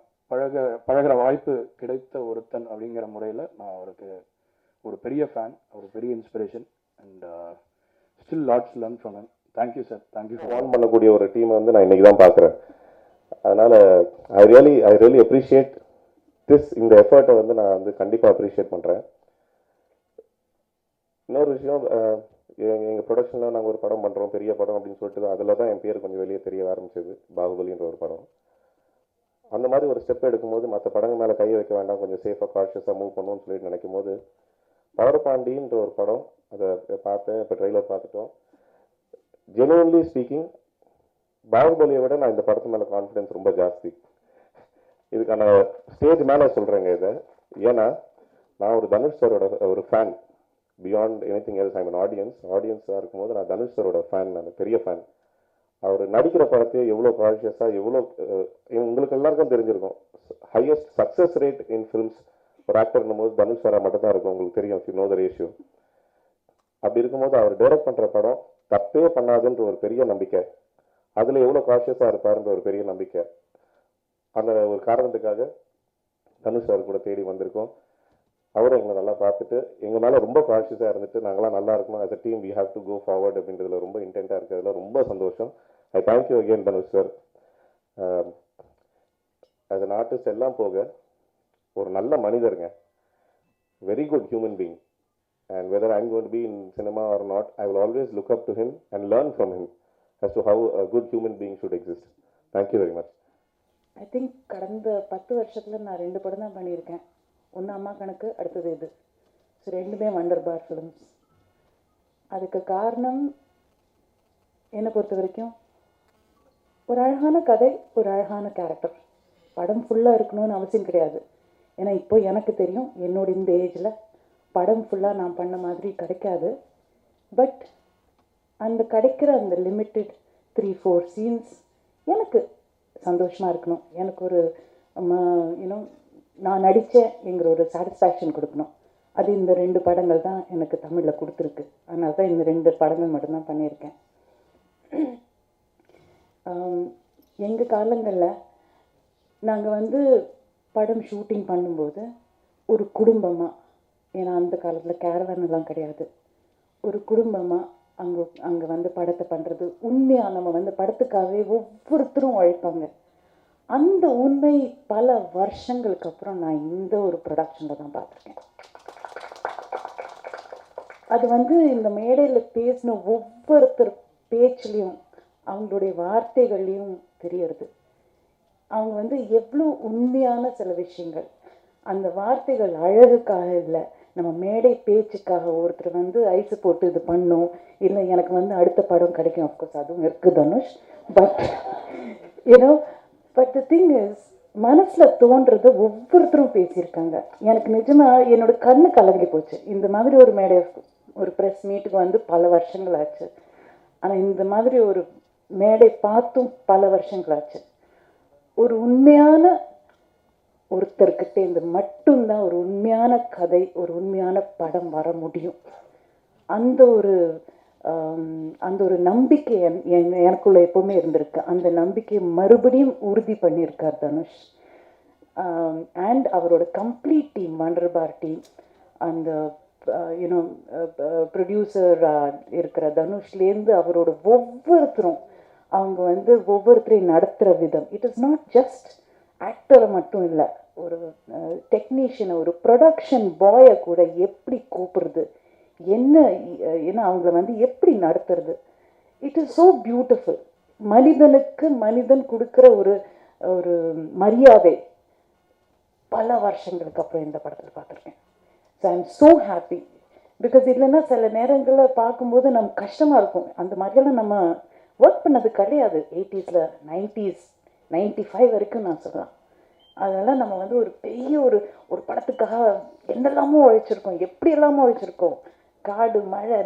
பழகிற வாய்ப்பு கிடைத்த ஒருத்தன் அப்படிங்கிற முறையில் நான் அவருக்கு ஒரு பெரிய ஃபேன், ஒரு பெரிய inspiration. And still lots learn from him. Thank you sir, thank you. Form பண்ணக்கூடிய ஒரு டீமை வந்து நான் இன்னைக்கு தான் பார்க்குறேன். அதனால் ஐ ரியலி அப்ரிஷியேட் இந்த எஃபர்ட்டை வந்து நான் வந்து கண்டிப்பாக அப்ரிஷியேட் பண்ணுறேன். இன்னொரு விஷயம், எங்கள் ப்ரொடக்ஷனில் நாங்கள் ஒரு படம் பண்ணுறோம், பெரிய படம் அப்படின்னு சொல்லிட்டு அதில் தான் என் பேர் கொஞ்சம் வெளியே தெரிய ஆரம்பிச்சது, பாகுபலின்ற ஒரு படம். அந்த மாதிரி ஒரு ஸ்டெப் எடுக்கும்போது மற்ற படங்கள் மேலே கை வைக்க வேண்டாம், கொஞ்சம் சேஃபாக கான்ஷியஸாக மூவ் பண்ணுவோம்னு சொல்லிட்டு நினைக்கும் போது பவர்பாண்டின்ற ஒரு படம் அதை பார்த்தேன். இப்போ ட்ரெய்லர் பார்த்துட்டோம். ஜெனுவன்லி ஸ்பீக்கிங், பாகுபலியை விட நான் இந்த படத்து மேலே கான்ஃபிடென்ஸ் ரொம்ப ஜாஸ்தி. இதுக்கான ஸ்டேஜ் மேலே சொல்கிறேங்க இதை. ஏன்னா நான் ஒரு தனுஷ் சாரோட ஒரு fan. Beyond anything else I'm an ஆடியன்ஸாக இருக்கும்போது நான் தனுஷ் சாரோட ஃபேன், நான் பெரிய ஃபேன். அவர் நடிக்கிற படத்தையே எவ்வளோ கான்ஷியஸாக, எவ்வளோ உங்களுக்கு எல்லாருக்கும் தெரிஞ்சிருக்கும், highest success rate in films ஒரு ஆக்டர்னும் போது தனுஷ் சாரா மட்டும் தான் இருக்கும். உங்களுக்கு தெரியும், யூ நோ த ரேஷியோ. அப்படி இருக்கும்போது அவர் டைரக்ட் பண்ணுற படம் தப்பே பண்ணாதுன்ற ஒரு பெரிய நம்பிக்கை, அதில் எவ்வளோ கான்ஷியஸாக இருப்பாருன்ற ஒரு பெரிய நம்பிக்கை, அந்த ஒரு காரணத்துக்காக தனுஷ் சார் கூட தேடி வந்திருக்கோம். அவரும் எங்களை நல்லா பார்த்துட்டு எங்கள் மேலே ரொம்ப கான்ஷியஸாக இருந்துட்டு நாங்களாம் நல்லா இருக்கணும், as a team we have to go forward அப்படின்றதுல ரொம்ப இன்டென்ட்டாக இருக்கிறதுல ரொம்ப சந்தோஷம். I thank you again Dhanush sir. as an artist எல்லாம் போக ஒரு நல்ல மனிதருங்க, very good human being. And whether I'm going to be in cinema or not, I will always look up to him and learn from him as to how a good human being should exist. Thank you very much. I think கடந்த 10 வருஷத்தில் நான் 2 படம் தான் பண்ணியிருக்கேன். ஒன்று அம்மா கணக்கு, அடுத்தது இது. ஸோ ரெண்டுமே வண்டர் பார் ஃபிலிம்ஸ். அதுக்கு காரணம் என்னை பொறுத்த வரைக்கும் ஒரு அழகான கதை, ஒரு அழகான கேரக்டர். படம் ஃபுல்லாக இருக்கணும்னு அவசியம் கிடையாது. ஏன்னா இப்போ எனக்கு தெரியும் என்னோட இந்த ஏஜில் படம் ஃபுல்லாக நான் பண்ண மாதிரி கிடைக்காது. பட் அந்த கிடைக்கிற அந்த லிமிட்டட் 3-4 சீன்ஸ் எனக்கு சந்தோஷமாக இருக்கணும். எனக்கு ஒரு யூனோ நான் நடித்தேங்கிற ஒரு சாட்டிஸ்ஃபேக்ஷன் கொடுக்கணும். அது இந்த 2 படங்கள் தான் எனக்கு தமிழில் கொடுத்துருக்கு. அதனால தான் இந்த 2 படங்கள் மட்டும்தான் பண்ணியிருக்கேன். எங்கள் காலங்களில் நாங்கள் படம் ஷூட்டிங் பண்ணும்போது ஒரு குடும்பமாக, ஏன்னா அந்த காலத்தில் கேரவான் எல்லாம் கிடையாது, ஒரு குடும்பமாக அங்கே படத்தை பண்ணுறது உண்மையாக நம்ம படத்துக்காகவே ஒவ்வொருத்தரும் உழைப்பாங்க. அந்த உண்மை பல வருஷங்களுக்கு அப்புறம் நான் இந்த ஒரு ப்ரொடக்ஷனில் தான் பார்த்துருக்கேன். அது இந்த மேடையில் பேசின ஒவ்வொருத்தர் பேச்சுலேயும் அவங்களுடைய வார்த்தைகள்லையும் தெரியறது. அவங்க எவ்வளோ உண்மையான சில விஷயங்கள். அந்த வார்த்தைகள் அழகுக்காக இல்லை, நம்ம மேடை பேச்சுக்காக. ஒருத்தர் ஐஸு போட்டு இது பண்ணும், இல்லை எனக்கு அடுத்த படம் கிடைக்கும். அஃப்கோர்ஸ் அதுவும் இருக்குது Dhanush. But you know but the thing is, மனசில் தோன்றது ஒவ்வொருத்தரும் பேசியிருக்காங்க. எனக்கு நிஜமாக என்னோட கண்ணு கலங்கி போச்சு. இந்த மாதிரி ஒரு மேடை, ஒரு ப்ரெஸ் மீட்டுக்கு பல வருஷங்கள் ஆச்சு. ஆனால் இந்த மாதிரி ஒரு மேடை பார்த்தும் பல வருஷங்கள் ஆச்சு. ஒரு உண்மையான ஒருத்தர்கிட்ட இந்த மட்டும்தான் ஒரு உண்மையான கதை, ஒரு உண்மையான படம் வர முடியும். அந்த ஒரு நம்பிக்கை எனக்குள்ள எப்பவுமே இருந்திருக்கு. அந்த நம்பிக்கையை மறுபடியும் உறுதி பண்ணியிருக்கார் தனுஷ். அண்ட் அவரோட complete team, wonder bar team, அந்த யூனோ ப்ரொடியூசர் இருக்கிற தனுஷ்லேருந்து அவரோட ஒவ்வொருத்தரும் அவங்க ஒவ்வொருத்தரையும் நடத்துகிற விதம். இட் இஸ் நாட் ஜஸ்ட் ஆக்டரை மட்டும் இல்லை, ஒரு டெக்னீஷியனை, ஒரு ப்ரொடக்ஷன் பாயை கூட எப்படி கூப்பிடுறது, என்ன அவங்கள எப்படி நடத்துறது. It is so beautiful. மனிதனுக்கு மனிதன் கொடுக்குற ஒரு மரியாதை பல வருஷங்களுக்கு அப்புறம் இந்த படத்தில் பார்த்துருக்கேன். So I am so happy. Because இல்லைன்னா சில நேரங்களில் பார்க்கும்போது நமக்கு கஷ்டமாக இருக்கும். அந்த மாதிரியெல்லாம் நம்ம ஒர்க் பண்ணது கிடையாது. 80s 90s 95 வரைக்கும் நான் சொல்லலாம். அதெல்லாம் நம்ம ஒரு பெரிய ஒரு படத்துக்காக என்னெல்லாமோ உழைச்சிருக்கோம், எப்படி எல்லாமோ உழைச்சிருக்கோம். காடு, மழை,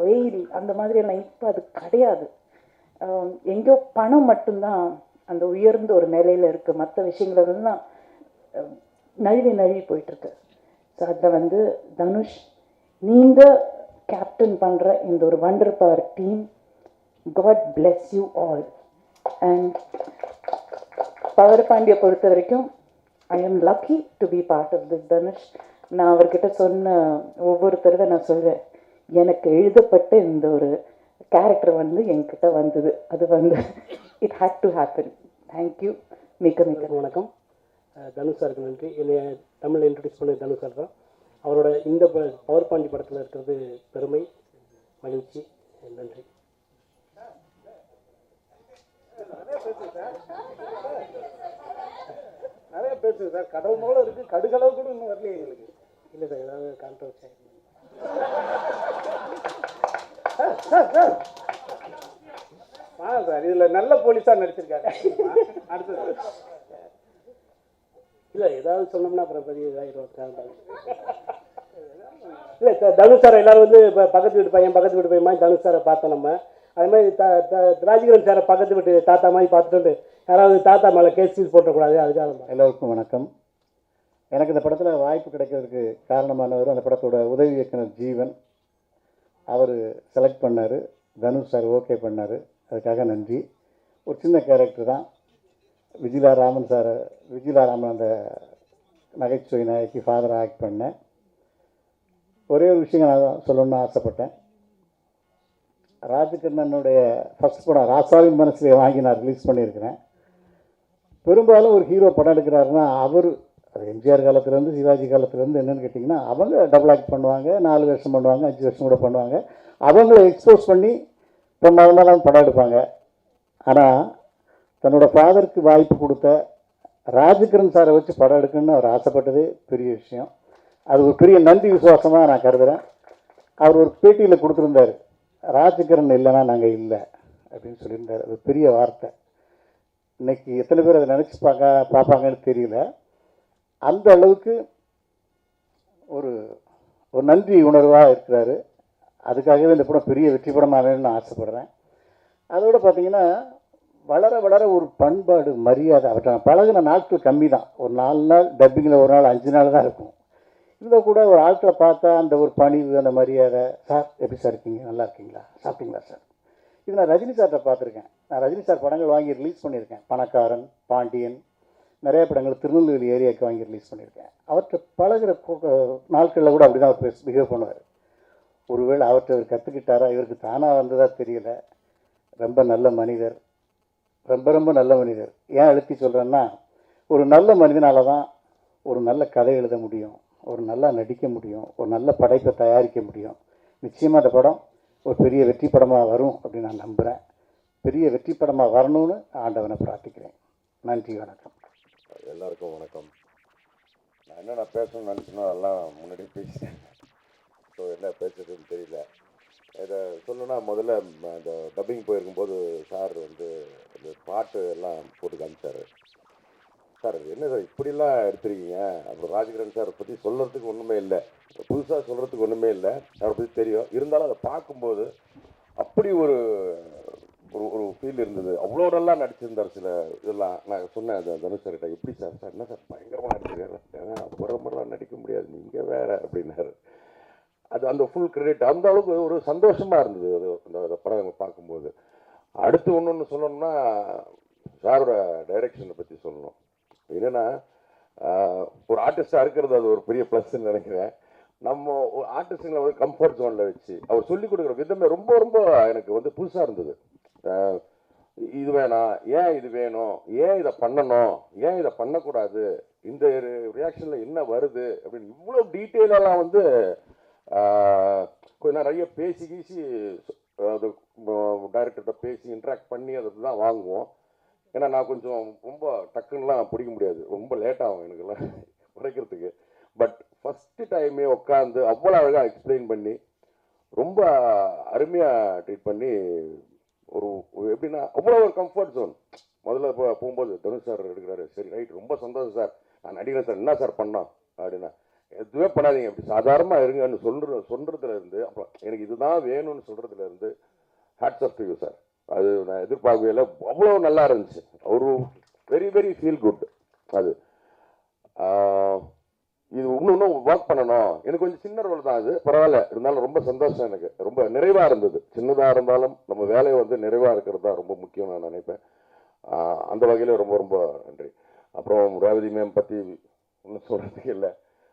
வெயில், அந்த மாதிரியெல்லாம் இப்போ அது கிடையாது. எங்கேயோ பணம் மட்டும்தான் அந்த உயர்ந்த ஒரு நிலையில் இருக்குது. மற்ற விஷயங்களெல்லாம் நழுவி போயிட்டுருக்கு. ஸோ அதில் தனுஷ், நீங்கள் கேப்டன் பண்ணுற இந்த ஒரு wonder bar team, God bless you all. And power பாண்டியை பொறுத்த வரைக்கும் I am lucky to be part of this Dhanush. நான் அவர்கிட்ட சொன்ன ஒவ்வொரு தடவை நான் சொல்வேன், எனக்கு எழுதப்பட்ட இந்த ஒரு கேரக்டர் என்கிட்ட வந்தது. அது it had to happen. Thank you. மிக்க வணக்கம். தனுஷ் சாருக்கு நன்றி. என்னை தமிழில் இன்ட்ரடியூஸ் பண்ண தனுஷ் சார் தான். அவரோட இந்த பவர் பாண்டி படத்தில் இருக்கிறது பெருமை, மகிழ்ச்சி. நன்றி. நிறைய பேசுது சார். கடவுள் மூலம் இருக்குது, கடுகளவு கூட இன்னும் வரலையே எங்களுக்கு. இல்லை சார், ஏதாவது கான்ட்ரவர்சி ஆகிருக்கு. சார் இதில் நல்ல போலீஸாக நடிச்சிருக்காரு. அடுத்தது இல்லை, ஏதாவது சொன்னோம்னா அப்புறம் பெரிய இதாகிடும். இல்லை சார், தனுஷ் சார் எல்லாரும் இப்போ பக்கத்து வீட்டு பையன் மாதிரி தனுஷ் சாரை பார்த்தோம் நம்ம. அது மாதிரி ராஜகிரண் சாரை பக்கத்து வீட்டு தாத்தா மாதிரி பார்த்துட்டு யாராவது தாத்தா மேலே கேஸ் போட்டக்கூடாது. அதுக்காக எல்லோருக்கும் வணக்கம். எனக்கு இந்த படத்தில் வாய்ப்பு கிடைக்கிறதுக்கு காரணமானவர் அந்த படத்தோட உதவி இயக்குனர் ஜீவன். அவர் செலக்ட் பண்ணார், தனுஷ் சார் ஓகே பண்ணார். அதுக்காக நன்றி. ஒரு சின்ன கேரக்டர் தான். விஜயலாராமன் அந்த நகைச்சுவை நாயகி ஃபாதராக ஆக்ட் பண்ணேன். ஒரே ஒரு விஷயம் நான் சொல்லணும்னு ஆசைப்பட்டேன். ராஜகிருஷ்ணனுடைய ஃபஸ்ட் படம் ராசாவின் மனசிலே வாங்கி நான் ரிலீஸ் பண்ணியிருக்கிறேன். பெரும்பாலும் ஒரு ஹீரோ படம் எடுக்கிறாருன்னா அவர் அது எம்ஜிஆர் காலத்துலேருந்து சிவாஜி காலத்துலேருந்து என்னென்னு கேட்டிங்கன்னா அவங்க டபுள் ஆக்ட் பண்ணுவாங்க, 4 வருஷம் பண்ணுவாங்க, 5 வருஷம் கூட பண்ணுவாங்க. அவங்கள எக்ஸ்போஸ் பண்ணி பொண்ணாவெல்லாம் படம் எடுப்பாங்க. ஆனால் தன்னோட ஃபாதருக்கு வாய்ப்பு கொடுத்த ராஜகிரண் சாரை வச்சு படம் எடுக்கணும்னு அவர் ஆசைப்பட்டதே பெரிய விஷயம். அது ஒரு பெரிய நன்றி விசுவாசமாக நான் கருதுகிறேன். அவர் ஒரு பேட்டியில் கொடுத்துருந்தார், ராஜகிரண் இல்லைன்னா நாங்கள் இல்லை அப்படின்னு சொல்லியிருந்தார். அது பெரிய வார்த்தை. இன்றைக்கி எத்தனை பேர் அதை நினச்சி பார்ப்பாங்கன்னு தெரியல. அந்த அளவுக்கு ஒரு ஒரு நன்றி உணர்வாக இருக்கிறாரு. அதுக்காகவே இந்த படம் பெரிய வெற்றி படமாக வேணும்னு ஆசைப்பட்றேன். அதோடு பார்த்திங்கன்னா வளர வளர ஒரு பண்பாடு, மரியாதை, அவற்றை பழகின நாட்கள் கம்மி தான். ஒரு 4 நாள் டப்பிங்கில், ஒரு நாள் 5 நாள் தான் இருக்கும். இதில் கூட ஒரு ஆட்களை பார்த்தா அந்த ஒரு பணிவு, அந்த மரியாதை. சார் எப்படி சார் இருக்கீங்க, நல்லா இருக்கீங்களா, சாப்பிட்டீங்களா சார். இது நான் ரஜினி சார்கிட்ட பார்த்துருக்கேன். நான் ரஜினி சார் படங்கள் வாங்கி ரிலீஸ் பண்ணியிருக்கேன். பணக்காரன், பாண்டியன், நிறைய படங்கள் திருநெல்வேலி ஏரியாவுக்கு வாங்கி ரிலீஸ் பண்ணியிருக்கேன். அவர்கிட்ட பழகிற நாட்களில் கூட அப்படி தான் அவர் பிஹேவ் பண்ணுவார். ஒருவேளை அவர்கிட்ட அவர் கற்றுக்கிட்டாரா, இவருக்கு தானாக வந்ததா தெரியல. ரொம்ப நல்ல மனிதர், ரொம்ப ரொம்ப நல்ல மனிதர். ஏன் அழுத்தி சொல்கிறேன்னா, ஒரு நல்ல மனிதனால தான் ஒரு நல்ல கதை எழுத முடியும், ஒரு நல்லா நடிக்க முடியும், ஒரு நல்ல படைப்பை தயாரிக்க முடியும். நிச்சயமாக அந்த படம் ஒரு பெரிய வெற்றி படமாக வரும் அப்படின்னு நான் நம்புகிறேன். பெரிய வெற்றி படமாக வரணும்னு ஆண்டவனை பிரார்த்திக்கிறேன். நன்றி, வணக்கம். எல்லாருக்கும் வணக்கம். நான் என்னென்ன பேசணும்னு நினச்சினோ அதெல்லாம் முன்னாடி பேசிட்டேன். ஸோ என்ன பேசுறதுன்னு தெரியல. இதை சொல்லணும்னா, முதல்ல அந்த டப்பிங் போயிருக்கும்போது சார் வந்து இந்த பாட்டு எல்லாம் போட்டு காமிச்சார். சார் என்ன சார் இப்படிலாம் எடுத்துருக்கீங்க, அப்புறம் ராஜகிரண் சார் பற்றி சொல்கிறதுக்கு ஒன்றுமே இல்லை, புதுசாக சொல்கிறதுக்கு ஒன்றுமே இல்லை, அவரை பற்றி தெரியும். இருந்தாலும் அதை பார்க்கும்போது அப்படி ஒரு ஒரு ஃபீல் இருந்தது. அவ்வளோ நல்லா நடிச்சிருந்தார். சில இதெல்லாம் நான் சொன்னேன் அது தனுஷ் சார்கிட்ட, எப்படி சார் சார் என்ன சார் பயங்கரமாக நடிச்சிருக்காரு, ஒரு முறைலாம் நடிக்க முடியாது, நீங்கள் வேறு அப்படின்னாரு. அது அந்த ஃபுல் கிரெடிட். அந்த அளவுக்கு ஒரு சந்தோஷமாக இருந்தது அது அந்த படம் பார்க்கும்போது. அடுத்து ஒன்று சொல்லணும்னா, சாரோட டைரக்ஷனை பற்றி சொல்லணும். என்னென்னா, ஒரு ஆர்டிஸ்டாக இருக்கிறது அது ஒரு பெரிய ப்ளஸ்ன்னு நினைக்கிறேன். நம்ம ஆர்டிஸ்டுங்களை ஒரு கம்ஃபர்ட் ஜோனில் வச்சு அவர் சொல்லிக் கொடுக்குற விதமே ரொம்ப ரொம்ப எனக்கு வந்து புதுசாக இருந்தது. இது வேணாம், ஏன் இது வேணும், ஏன் இதை பண்ணணும், ஏன் இதை பண்ணக்கூடாது, இந்த ரியாக்ஷனில் என்ன வருது அப்படின்னு இவ்வளோ டீட்டெயிலெல்லாம் வந்து கொஞ்சம் நிறைய பேசி அது டைரக்டர்கிட்ட பேசி இன்ட்ராக்ட் பண்ணி அதை தான் வாங்குவோம். ஏன்னா நான் கொஞ்சம் ரொம்ப டக்குன்னெலாம் பிடிக்க முடியாது, ரொம்ப லேட்டாகும் எனக்குலாம் உரைக்கிறதுக்கு. பட் ஃபஸ்ட்டு டைமே உட்காந்து அவ்வளோ அழகாக எக்ஸ்பிளைன் பண்ணி ரொம்ப அருமையாக ட்ரீட் பண்ணி ஒரு எப்படின்னா அவ்வளோ ஒரு கம்ஃபர்ட் ஜோன். முதல்ல போகும்போது தனுஷ் சார் எடுக்கிறாரு, சரி ரைட் ரொம்ப சந்தோஷம் சார், நான் நடிக்கிறேன் சார், என்ன சார் பண்ணோம் அப்படின்னா, எதுவுமே பண்ணாதீங்க, அப்படி சாதாரணமாக இருங்கன்னு சொல்கிறதுலேருந்து, அப்புறம் எனக்கு இதுதான் வேணும்னு சொல்கிறதுலேருந்து hats off to you sir. அது நான் எதிர்பார்க்கவே இல்லை, அவ்வளோ நல்லா இருந்துச்சு. ஒரு வெரி வெரி ஃபீல் குட். அது இது இன்னும் ஒர்க் பண்ணணும். எனக்கு கொஞ்சம் சின்ன ரோல் தான் அது, பரவாயில்ல, இருந்தாலும் ரொம்ப சந்தோஷம், எனக்கு ரொம்ப நிறைவாக இருந்தது. சின்னதாக இருந்தாலும் நம்ம வேலையை வந்து நிறைவாக இருக்கிறது தான் ரொம்ப முக்கியம் நான் நினைப்பேன். அந்த வகையில் ரொம்ப ரொம்ப நன்றி. அப்புறம் ரேவதி மேம் பற்றி ஒன்றும் சொல்கிறதுக்கு இல்லை,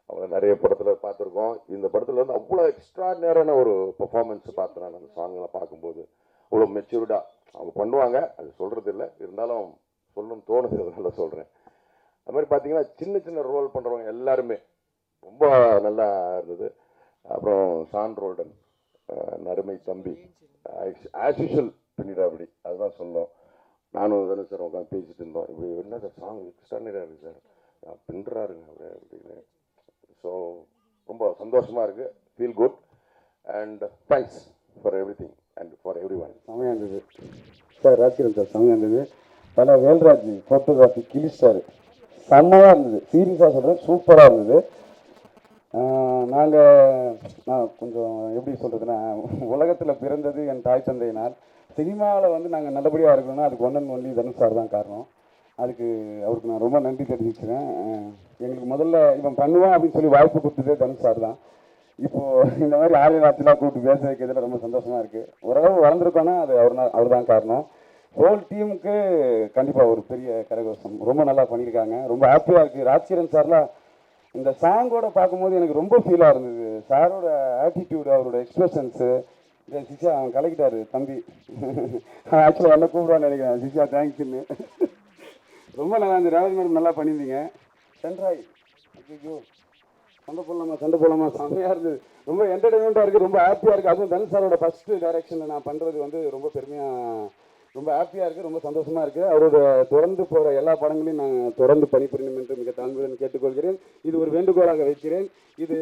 அவங்க நிறைய படத்தில் பார்த்துருக்கோம். இந்த படத்தில் வந்து அவ்வளோ எக்ஸ்ட்ராடினரியான ஒரு பெர்ஃபார்மன்ஸ் பார்த்தேன் நான். அந்த சாங்கெல்லாம் பார்க்கும்போது அவ்வளோ மெச்சூர்டாக அவங்க பண்ணுவாங்க, அது சொல்கிறது இல்லை, இருந்தாலும் சொல்லணும்னு தோணுது, அதனால சொல்கிறேன். அது மாதிரி பார்த்தீங்கன்னா சின்ன சின்ன ரோல் பண்ணுறவங்க எல்லாருமே ரொம்ப நல்லா இருந்தது. அப்புறம் ஷான் ரோல்டன், நறுமை தம்பி, ஆஸ் யூஷுவல் பின்னிடா அப்படி, அதுதான் சொல்லணும். நானும் தனுஷ் சார் உட்காந்து பேசிட்டு இருந்தோம், இப்படி என்ன சார் சாங் எக்ஸ்ட்ராடினரியாக இருக்குது சார், பின்னுறாருங்க அப்படியே அப்படின்னு. ஸோ ரொம்ப சந்தோஷமாக இருக்குது, feel good and thanks for every thing and for every one. செமையாக இருந்தது சார், ராஜ்கிரண் சார் செமையாக இருந்தது. பல வேல்ராஜ் ஃபோட்டோகிராஃபி கிழிச்சார், செம்மையாக இருந்தது, சீரியஸாக சொல்கிறேன், சூப்பராக இருந்தது. நான் கொஞ்சம் எப்படி சொல்கிறதுன்னா, உலகத்தில் பிறந்தது என் தாய் தந்தையினால். சினிமாவில் வந்து நாங்கள் நல்லபடியாக இருக்கணும்னா அதுக்கு ஒன்லி தனுஷ் சார் தான் காரணம். அதுக்கு அவருக்கு நான் ரொம்ப நன்றி தெரிவிச்சுக்கிறேன். எங்களுக்கு முதல்ல இவன் பண்ணுவான் அப்படின்னு சொல்லி வாய்ப்பு கொடுத்ததே தனுஷ் சார் தான். இப்போது இந்த மாதிரி ஆரியராட்சிலாம் கூப்பிட்டு பேச வைக்கிறதுல ரொம்ப சந்தோஷமாக இருக்குது. ஓரளவு வளர்ந்துருக்கோன்னா அது அவர் தான் காரணம். ஹோல் டீமுக்கு கண்டிப்பாக ஒரு பெரிய கரகோஷம். ரொம்ப நல்லா பண்ணியிருக்காங்க, ரொம்ப ஹாப்பியாக இருக்குது. ராஜ்கிரண் சார்லாம் இந்த சாங்கோட பார்க்கும்போது எனக்கு ரொம்ப ஃபீலாக இருந்தது. சாரோட ஆட்டிடியூடு, அவரோட எக்ஸ்பிரஷன்ஸு. சிஷா அவன் கலக்கிட்டாரு தம்பி, ஆக்சுவலாக என்ன கூப்பிடுவான்னு நினைக்கிறேன். சிஷா தேங்க்ஸ்ன்னு ரொம்ப நல்லா இருந்தது. ரேவதி மேடம் நல்லா பண்ணியிருந்தீங்க. சென்ட்ராய் ஐயோ சண்டை போடலாமா செம்மையாக இருந்தது. ரொம்ப என்டர்டைன்மெண்ட்டாக இருக்குது, ரொம்ப ஹாப்பியாக இருக்குது. அதுவும் தனுஷ் சாரோட ஃபஸ்ட்டு டைரக்ஷனில் நான் பண்ணுறது வந்து ரொம்ப பெருமையாக, ரொம்ப ஹாப்பியாக இருக்குது, ரொம்ப சந்தோஷமாக இருக்குது. அவரோட தொடர்ந்து போகிற எல்லா படங்களையும் நான் தொடர்ந்து பணிபுரியணும் என்று மிக தாழ்மையுடன் கேட்டுக்கொள்கிறேன். இது ஒரு வேண்டுகோளாக வைக்கிறேன், இது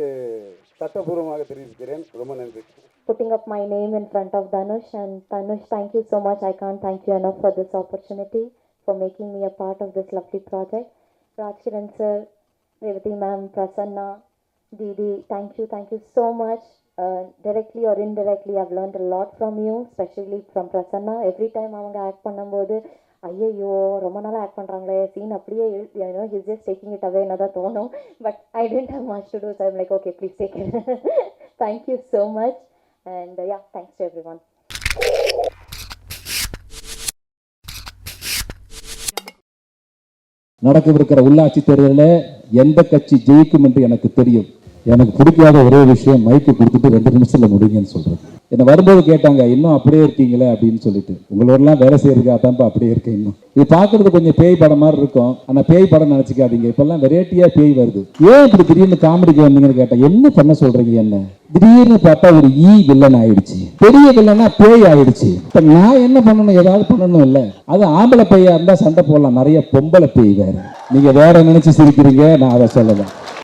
சட்டப்பூர்வமாக தெரிவிக்கிறேன். ரொம்ப நன்றி. Putting up my name in front of Dhanush, and Dhanush, thank you so much. I can't thank you enough for this opportunity, for making me a part of this lovely project. Rajkiran sir, Revati ma'am, Prasanna, Didi, thank you so much. Directly or indirectly, I've learned a lot from you, especially from Prasanna. Every time அவங்க act பண்ணும்போது ஐயோ ரொம்ப நாளாக act பண்ணுறாங்களே scene அப்படியே he's just taking it away தான் தோணும். But I didn't have much to do, so I'm like, okay, please take it. Thank you so much. And yeah, thanks to everyone. நடக்கவிருக்கிற உள்ளாட்சி தேர்தலில் எந்த கட்சி ஜெயிக்கும் என்று எனக்கு தெரியும். எனக்கு பிடிக்காத ஒரே விஷயம் மைக்கு கொடுத்துட்டு 2 நிமிஷத்தில் முடிங்கன்னு சொல்றது. என்னை வரும்போது கேட்டாங்க இன்னும் அப்படியே இருக்கீங்களே அப்படின்னு சொல்லிட்டு. உங்களோடலாம் வேலை செய்யறதுக்காக தான்ப்பா அப்படியே இருக்கேன். இன்னும் இது பார்க்கறது கொஞ்சம் பேய் படம் மாதிரி இருக்கும், ஆனால் பேய் படம் நினச்சிக்காதீங்க. இப்பெல்லாம் வெரைட்டியாக பேய் வருது. ஏன் இப்படி திடீர்னு காமெடிக்கு வந்தீங்கன்னு கேட்டேன். என்ன பண்ண சொல்றீங்க என்ன? திடீர்னு பார்த்தா ஒரு வில்லன் ஆயிடுச்சு, பெரிய வில்லனா பேய் ஆயிடுச்சு. இப்போ நான் என்ன பண்ணணும்? ஏதாவது பண்ணணும் இல்லை. அது ஆம்பளை பேயா இருந்தால் சண்டை போடலாம், நிறைய பொம்பளை பேய் வேற. நீங்க வேற நினைச்சு சிரிக்கிறீங்க, நான் அதை சொல்லலை.